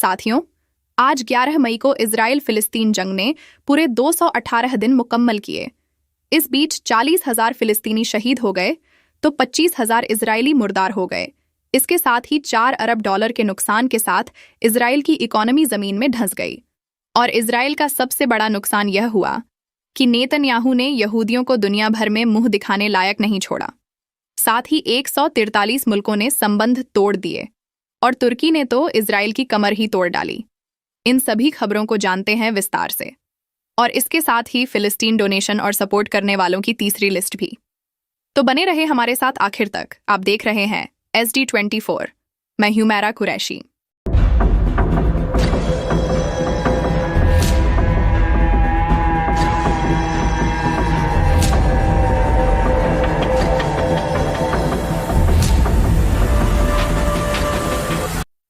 साथियों, आज 11 मई को इजराइल फिलिस्तीन जंग ने पूरे 218 दिन मुकम्मल किए। इस बीच 40,000 फिलिस्तीनी शहीद हो गए तो 25,000 इजरायली मुर्दार हो गए। इसके साथ ही $4 अरब के नुकसान के साथ इजराइल की इकोनॉमी जमीन में धंस गई। और इजराइल का सबसे बड़ा नुकसान यह हुआ कि नेतन्याहू ने यहूदियों को दुनिया भर में मुंह दिखाने लायक नहीं छोड़ा। साथ ही 143 मुल्कों ने संबंध तोड़ दिए और तुर्की ने तो इजराइल की कमर ही तोड़ डाली। इन सभी खबरों को जानते हैं विस्तार से, और इसके साथ ही फिलिस्तीन डोनेशन और सपोर्ट करने वालों की तीसरी लिस्ट भी। तो बने रहे हमारे साथ आखिर तक। आप देख रहे हैं SD24। मैं ह्यूमेरा कुरैशी।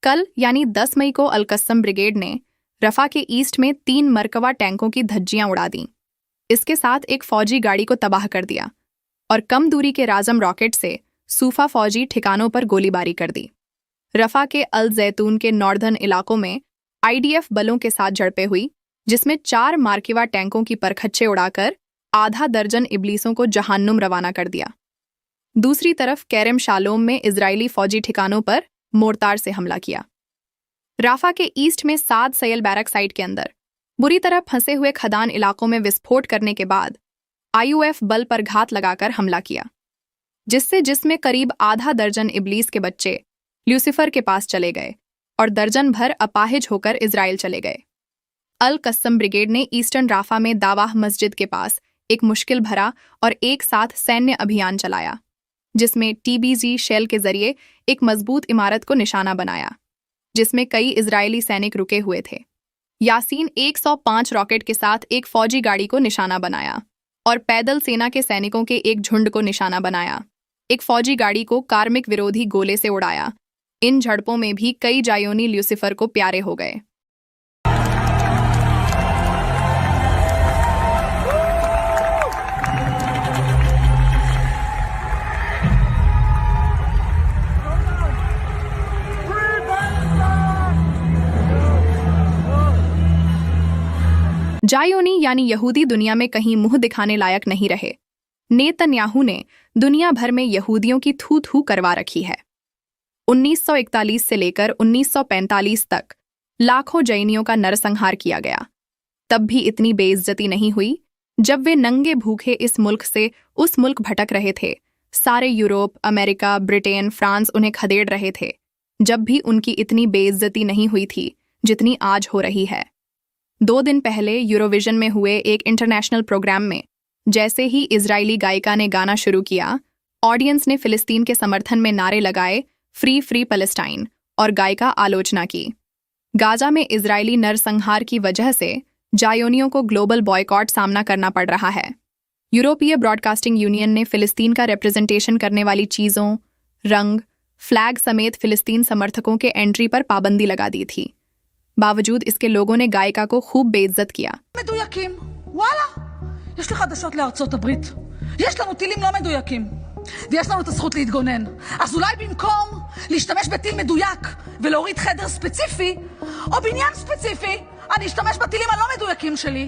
कल यानी 10 मई को अल-कस्सम ब्रिगेड ने रफा के ईस्ट में 3 मरकवा टैंकों की धज्जियां उड़ा दी। इसके साथ एक फौजी गाड़ी को तबाह कर दिया और कम दूरी के राजम रॉकेट से सूफा फौजी ठिकानों पर गोलीबारी कर दी। रफा के अल जैतून के नॉर्दर्न इलाकों में IDF बलों के साथ झड़पें हुई, जिसमें 4 मार्किवा टैंकों की परखच्चे उड़ाकर आधा दर्जन इब्लीसों को जहान्नुम रवाना कर दिया। दूसरी तरफ कैरम शालोम में इजरायली फौजी ठिकानों पर मोर्टार से हमला किया। राफा के ईस्ट में साद सयल बैरक साइट के अंदर बुरी तरह फंसे हुए खदान इलाकों में विस्फोट करने के बाद IUF बल पर घात लगाकर हमला किया, जिसमें करीब आधा दर्जन इब्लीस के बच्चे ल्यूसिफर के पास चले गए और दर्जन भर अपाहिज होकर इजराइल चले गए। अल कस्सम ब्रिगेड ने ईस्टर्न राफा में दावाह मस्जिद के पास एक मुश्किल भरा और एक साथ सैन्य अभियान चलाया, जिसमें TBZ शेल के जरिए एक मजबूत इमारत को निशाना बनाया, जिसमें कई इजरायली सैनिक रुके हुए थे। यासीन 105 रॉकेट के साथ एक फौजी गाड़ी को निशाना बनाया और पैदल सेना के सैनिकों के एक झुंड को निशाना बनाया। एक फौजी गाड़ी को कार्मिक विरोधी गोले से उड़ाया। इन झड़पों में भी कई जायोनी ल्यूसिफर को प्यारे हो गए। जायोनी यानी यहूदी दुनिया में कहीं मुंह दिखाने लायक नहीं रहे। नेतन्याहू ने दुनिया भर में यहूदियों की थू थू करवा रखी है। 1941 से लेकर 1945 तक लाखों जैनियों का नरसंहार किया गया। तब भी इतनी बेइज्जती नहीं हुई जब वे नंगे भूखे इस मुल्क से उस मुल्क भटक रहे थे। सारे यूरोप, अमेरिका, ब्रिटेन, फ्रांस उन्हें खदेड़ रहे थे। जब भी उनकी इतनी बेइज्जती नहीं हुई थी जितनी आज हो रही है। 2 दिन पहले यूरोविजन में हुए एक इंटरनेशनल प्रोग्राम में जैसे ही इजरायली गायिका ने गाना शुरू किया, ऑडियंस ने फिलिस्तीन के समर्थन में नारे लगाए, फ्री फ्री पैलेस्टाइन, और गायिका आलोचना की। गाजा में इजरायली नरसंहार की वजह से जायोनियों को ग्लोबल बॉयकॉट सामना करना पड़ रहा है। यूरोपीय ब्रॉडकास्टिंग यूनियन ने फिलिस्तीन का रिप्रेजेंटेशन करने वाली चीज़ों, रंग, फ्लैग समेत फिलिस्तीन समर्थकों के एंट्री पर पाबंदी लगा दी थी। बावजूद इसके लोगों ने गायिका को खूब बेइज्जत किया। מדויקים, וואלה, יש לי חדשות לארצות הברית. יש לנו טילים לא מדויקים, ויש לנו את הזכות להתגונן. אז אולי במקום להשתמש בטיל מדויק ולהוריד חדר ספציפי, או בניין ספציפי, אני אשתמש בטילים הלא מדויקים שלי.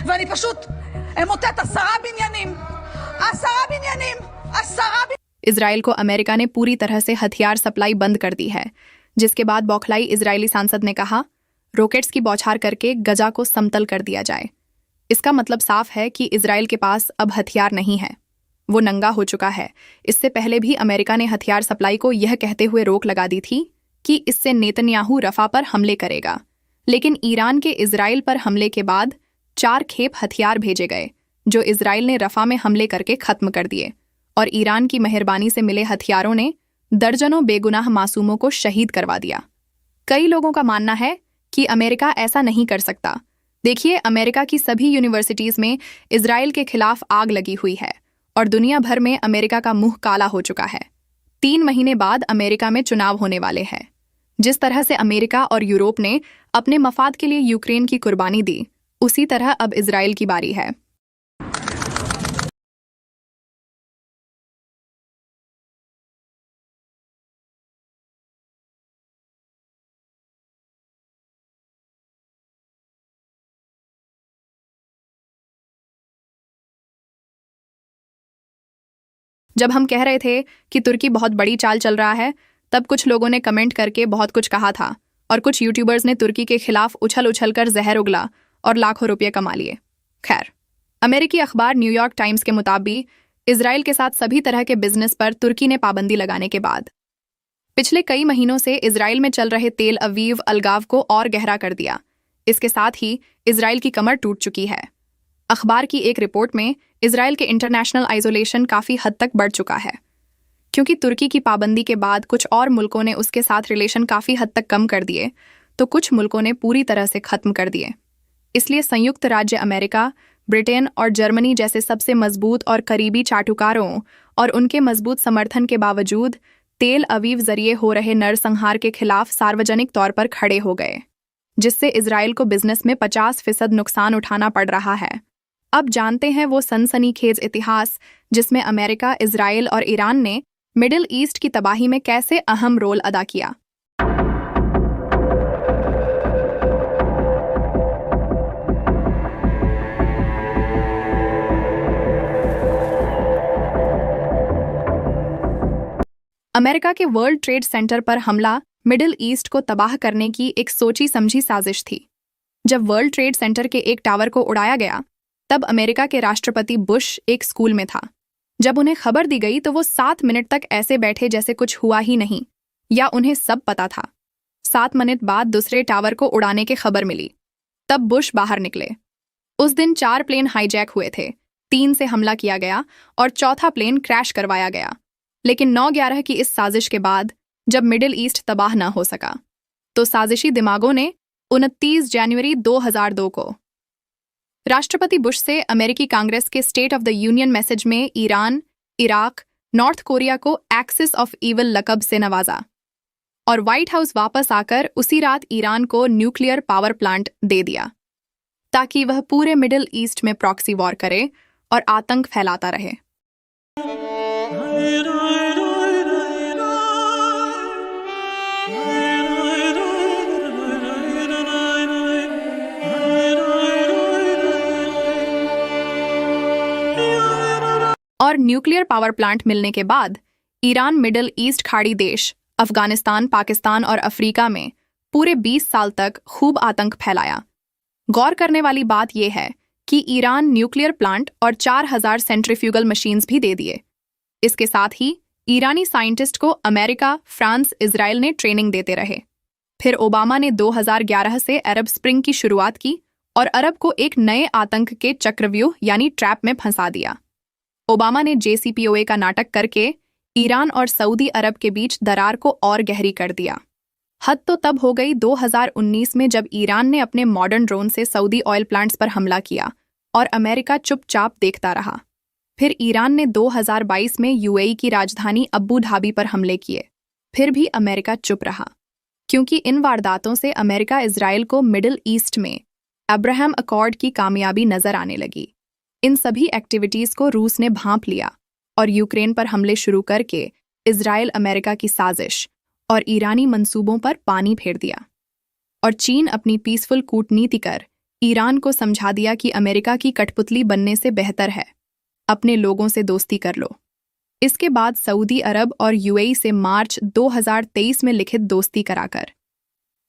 ואני פשוט אמוטט 10 בניינים. 10 בניינים. 10 בניינים. इजराइल को अमेरिका ने पूरी तरह से हथियार सप्लाई बंद कर दी है, जिसके बाद बौखलाई इजरायली सांसद ने कहा, रॉकेट्स की बौछार करके गजा को समतल कर दिया जाए। इसका मतलब साफ है कि इजराइल के पास अब हथियार नहीं है, वो नंगा हो चुका है। इससे पहले भी अमेरिका ने हथियार सप्लाई को यह कहते हुए रोक लगा दी थी कि इससे नेतन्याहू रफा पर हमले करेगा। लेकिन ईरान के इजराइल पर हमले के बाद 4 खेप हथियार भेजे गए, जो इजराइल ने रफा में हमले करके खत्म कर दिए। और ईरान की मेहरबानी से मिले हथियारों ने दर्जनों बेगुनाह मासूमों को शहीद करवा दिया। कई लोगों का मानना है कि अमेरिका ऐसा नहीं कर सकता। देखिए, अमेरिका की सभी यूनिवर्सिटीज में इजराइल के खिलाफ आग लगी हुई है और दुनिया भर में अमेरिका का मुंह काला हो चुका है। 3 महीने बाद अमेरिका में चुनाव होने वाले हैं। जिस तरह से अमेरिका और यूरोप ने अपने मफाद के लिए यूक्रेन की कुर्बानी दी, उसी तरह अब इजराइल की बारी है। जब हम कह रहे थे कि तुर्की बहुत बड़ी चाल चल रहा है, तब कुछ लोगों ने कमेंट करके बहुत कुछ कहा था और कुछ यूट्यूबर्स ने तुर्की के खिलाफ उछल उछल कर जहर उगला और लाखों रुपये कमा लिए। खैर, अमेरिकी अखबार न्यूयॉर्क टाइम्स के मुताबिक इजराइल के साथ सभी तरह के बिजनेस पर तुर्की ने पाबंदी लगाने के बाद पिछले कई महीनों से इजराइल में चल रहे तेल अवीव अलगाव को और गहरा कर दिया। इसके साथ ही इजराइल की कमर टूट चुकी है। अखबार की एक रिपोर्ट में इजराइल के इंटरनेशनल आइसोलेशन काफी हद तक बढ़ चुका है, क्योंकि तुर्की की पाबंदी के बाद कुछ और मुल्कों ने उसके साथ रिलेशन काफी हद तक कम कर दिए, तो कुछ मुल्कों ने पूरी तरह से खत्म कर दिए। इसलिए संयुक्त राज्य अमेरिका, ब्रिटेन और जर्मनी जैसे सबसे मजबूत और करीबी चाटुकारों और उनके मजबूत समर्थन के बावजूद तेल अवीव जरिए हो रहे नरसंहार के खिलाफ सार्वजनिक तौर पर खड़े हो गए, जिससे इजराइल को बिजनेस में 50% नुकसान उठाना पड़ रहा है। अब जानते हैं वो सनसनीखेज इतिहास जिसमें अमेरिका, इजराइल और ईरान ने मिडिल ईस्ट की तबाही में कैसे अहम रोल अदा किया। अमेरिका के वर्ल्ड ट्रेड सेंटर पर हमला मिडिल ईस्ट को तबाह करने की एक सोची समझी साजिश थी। जब वर्ल्ड ट्रेड सेंटर के एक टावर को उड़ाया गया, तब अमेरिका के राष्ट्रपति बुश एक स्कूल में था। जब उन्हें खबर दी गई तो वो 7 मिनट तक ऐसे बैठे जैसे कुछ हुआ ही नहीं, या उन्हें सब पता था। 7 मिनट बाद दूसरे टावर को उड़ाने की खबर मिली, तब बुश बाहर निकले। उस दिन 4 प्लेन हाईजैक हुए थे, 3 से हमला किया गया और चौथा प्लेन क्रैश करवाया गया। लेकिन 9/11 की इस साजिश के बाद जब मिडिल ईस्ट तबाह न हो सका, तो साजिशी दिमागों ने 29 जनवरी 2002 को राष्ट्रपति बुश से अमेरिकी कांग्रेस के state of the union message में ईरान, इराक, नॉर्थ कोरिया को एक्सिस ऑफ ईविल लकब से नवाजा और व्हाइट हाउस वापस आकर उसी रात ईरान को न्यूक्लियर पावर प्लांट दे दिया, ताकि वह पूरे मिडिल ईस्ट में प्रॉक्सी वॉर करे और आतंक फैलाता रहे। और न्यूक्लियर पावर प्लांट मिलने के बाद ईरान मिडिल ईस्ट खाड़ी देश अफगानिस्तान, पाकिस्तान और अफ्रीका में पूरे 20 साल तक खूब आतंक फैलाया। गौर करने वाली बात यह है कि ईरान न्यूक्लियर प्लांट और 4000 सेंट्रीफ्यूगल मशीन्स भी दे दिए। इसके साथ ही ईरानी साइंटिस्ट को अमेरिका, फ्रांस, इजराइल ने ट्रेनिंग देते रहे। फिर ओबामा ने 2011 से अरब स्प्रिंग की शुरुआत की और अरब को एक नए आतंक के चक्रव्यूह यानी ट्रैप में फंसा दिया। ओबामा ने JCPOA का नाटक करके ईरान और सऊदी अरब के बीच दरार को और गहरी कर दिया। हद तो तब हो गई 2019 में, जब ईरान ने अपने मॉडर्न ड्रोन से सऊदी ऑयल प्लांट्स पर हमला किया और अमेरिका चुपचाप देखता रहा। फिर ईरान ने 2022 में UAE की राजधानी अबू धाबी पर हमले किए, फिर भी अमेरिका चुप रहा, क्योंकि इन वारदातों से अमेरिका इजराइल को मिडिल ईस्ट में अब्राहम अकॉर्ड की कामयाबी नजर आने लगी। इन सभी एक्टिविटीज को रूस ने भांप लिया और यूक्रेन पर हमले शुरू करके इजराइल अमेरिका की साजिश और ईरानी मंसूबों पर पानी फेर दिया। और चीन अपनी पीसफुल कूटनीति कर ईरान को समझा दिया कि अमेरिका की कठपुतली बनने से बेहतर है अपने लोगों से दोस्ती कर लो। इसके बाद सऊदी अरब और UAE से मार्च 2023 में लिखित दोस्ती कराकर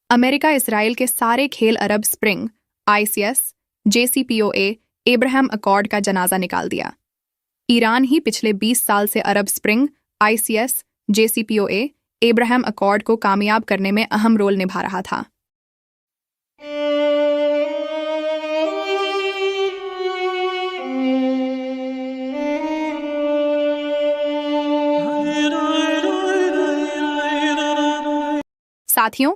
अमेरिका इजराइल के सारे खेल Arab spring, ICS, JCPOA, Abraham accord का जनाजा निकाल दिया। ईरान ही पिछले 20 साल से Arab spring, ICS, JCPOA, Abraham accord को कामयाब करने में अहम रोल निभा रहा था। साथियों,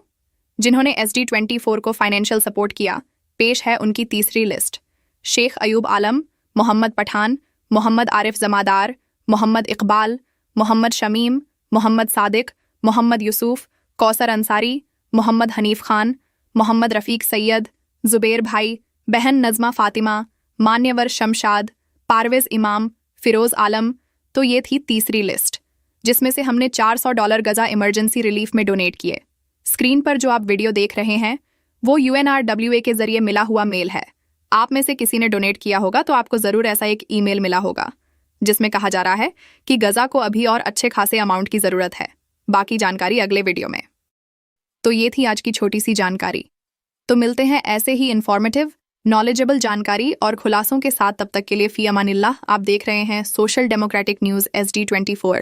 जिन्होंने SD24 को फाइनेंशियल सपोर्ट किया, पेश है उनकी तीसरी लिस्ट। शेख अयूब आलम, मोहम्मद पठान, मोहम्मद आरिफ जमादार, मोहम्मद इकबाल, मोहम्मद शमीम, मोहम्मद सादिक, मोहम्मद यूसुफ, कौसर अंसारी, मोहम्मद हनीफ खान, मोहम्मद रफ़ीक सैयद, जुबैर भाई, बहन नज़मा फ़ातिमा, मान्यवर शमशाद, पारवेज़ इमाम, फ़िरोज़ आलम। तो ये थी तीसरी लिस्ट, जिसमें से हमने $400 गज़ा इमरजेंसी रिलीफ में डोनेट किए। स्क्रीन पर जो आप वीडियो देख रहे हैं वो UNRWA के जरिए मिला हुआ मेल है। आप में से किसी ने डोनेट किया होगा तो आपको ज़रूर ऐसा एक ईमेल मिला होगा। जिसमें कहा जा रहा है कि गजा को अभी और अच्छे खासे अमाउंट की ज़रूरत है। बाकी जानकारी अगले वीडियो में। तो ये थी आज की छोटी सी जानकारी। तो मिलते हैं ऐसे ही इन्फॉर्मेटिव, नॉलेजेबल जानकारी और खुलासों के साथ। तब तक के लिए फ़ी अमानिल्लाह। आप देख रहे हैं सोशल डेमोक्रेटिक न्यूज़ SD24।